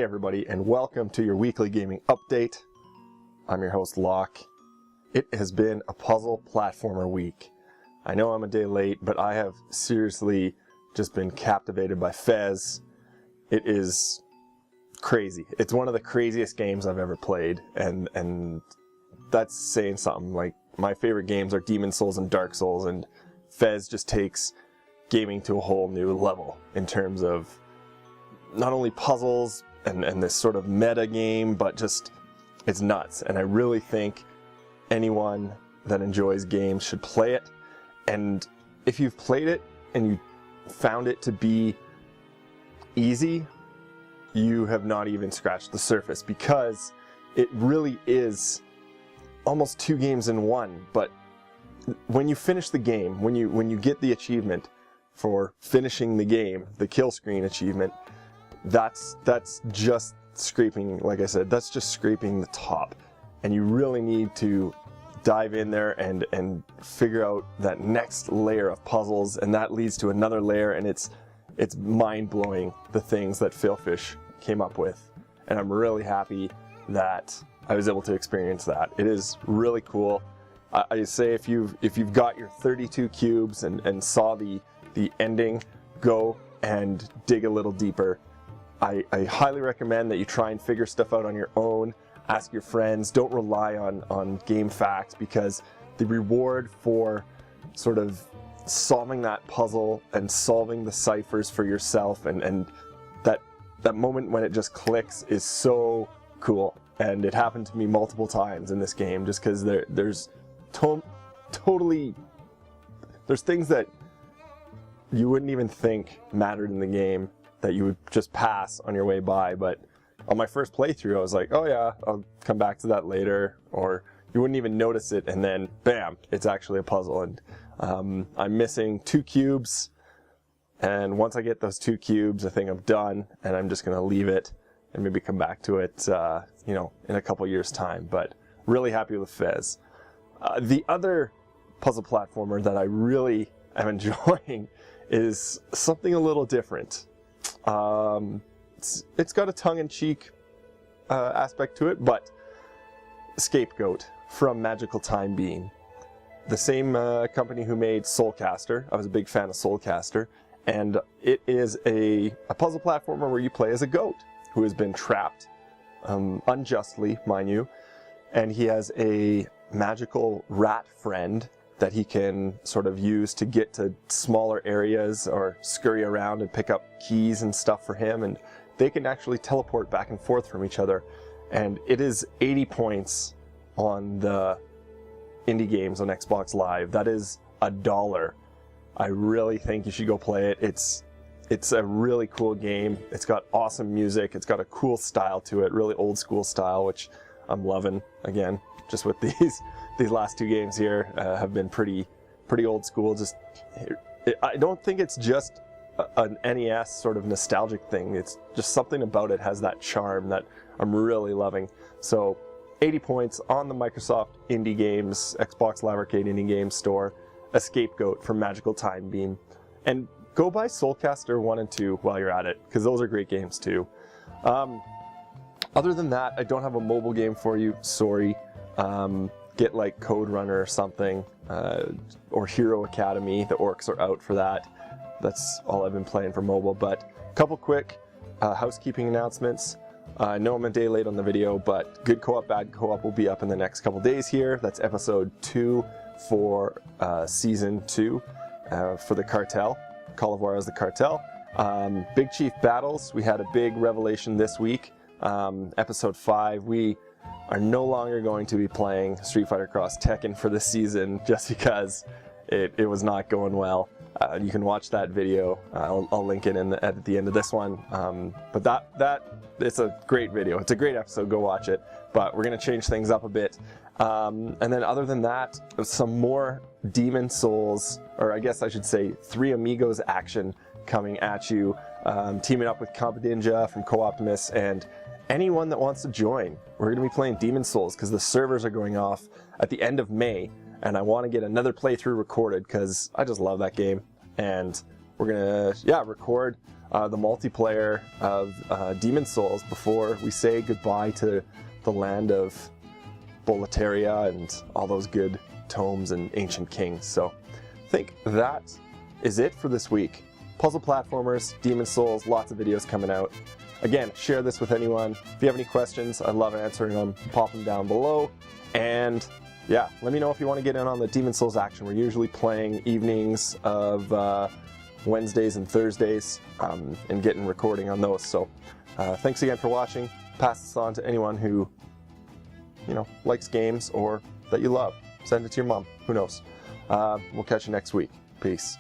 everybody, and welcome to your weekly gaming update. I'm your host Locke. It has been a puzzle platformer week. I know I'm a day late, but I have seriously just been captivated by Fez. It is crazy. It's one of the craziest games I've ever played, and that's saying something. Like, my favorite games are Demon Souls and Dark Souls, and Fez just takes gaming to a whole new level in terms of not only puzzles and this sort of meta game, but just it's nuts. And I really think anyone that enjoys games should play it. And if you've played it and you found it to be easy, you have not even scratched the surface, because it really is almost two games in one. But when you finish the game, when you get the achievement for finishing the game, the kill screen achievement, that's just scraping, like I said, that's just scraping the top. And you really need to dive in there and figure out that next layer of puzzles, and that leads to another layer, and it's mind-blowing, the things that Failfish came up with. And I'm really happy that I was able to experience that. It is really cool. I say if you've got your 32 cubes and saw the ending, go and dig a little deeper. I highly recommend that you try and figure stuff out on your own. Ask your friends. Don't rely on game facts, because the reward for sort of solving that puzzle and solving the ciphers for yourself and that moment when it just clicks is so cool. And it happened to me multiple times in this game, just because there's things that you wouldn't even think mattered in the game that you would just pass on your way by. But on my first playthrough, I was like, oh yeah, I'll come back to that later, or you wouldn't even notice it, and then bam, it's actually a puzzle. And I'm missing 2 cubes, and once I get those 2 cubes, I think I'm done, and I'm just gonna leave it and maybe come back to it in a couple years time. But really happy with Fez. The other puzzle platformer that I really am enjoying is something a little different. It's got a tongue-in-cheek aspect to it, but Scapegoat from Magical Time Beam. The same company who made Soulcaster. I was a big fan of Soulcaster, and it is a puzzle platformer where you play as a goat who has been trapped, unjustly, mind you, and he has a magical rat friend that he can sort of use to get to smaller areas or scurry around and pick up keys and stuff for him, and they can actually teleport back and forth from each other. And it is 80 points on the indie games on Xbox Live. That is $1. I really think you should go play it. It's a really cool game. It's got awesome music. It's got a cool style to it, really old school style, which I'm loving. Again, just with these last 2 games here have been pretty old school. I don't think it's just an NES sort of nostalgic thing. It's just something about it has that charm that I'm really loving. So 80 points on the Microsoft Indie Games, Xbox Live Arcade Indie Games Store, a Scapegoat from Magical Time Beam. And go buy Soulcaster 1 and 2 while you're at it, because those are great games too. Other than that, I don't have a mobile game for you, sorry. Get like Code Runner or something, or Hero Academy. The orcs are out for that. That's all I've been playing for mobile. But a couple quick housekeeping announcements. I know I'm a day late on the video, but Good Co-op, Bad Co-op will be up in the next couple days here. That's episode 2 for season 2 for the Cartel. Call of Juarez the Cartel. Big Chief Battles, we had a big revelation this week. Episode 5, we are no longer going to be playing Street Fighter Cross Tekken for this season, just because it was not going well. You can watch that video. I'll link it at the end of this one. But that it's a great video. It's a great episode. Go watch it. But we're going to change things up a bit. And then other than that, some more Demon Souls, or I guess I should say 3 Amigos action coming at you. Teaming up with Comp Ninja from Co-Optimus and anyone that wants to join. We're going to be playing Demon Souls because the servers are going off at the end of May, and I want to get another playthrough recorded because I just love that game, and we're gonna record the multiplayer of Demon Souls before we say goodbye to the land of Boletaria and all those good tomes and ancient kings. So I think that is it for this week. Puzzle platformers, Demon Souls, lots of videos coming out. Again, share this with anyone. If you have any questions, I love answering them. Pop them down below. And yeah, let me know if you want to get in on the Demon Souls action. We're usually playing evenings of Wednesdays and Thursdays and getting recording on those. So thanks again for watching. Pass this on to anyone who, likes games or that you love. Send it to your mom. Who knows? We'll catch you next week. Peace.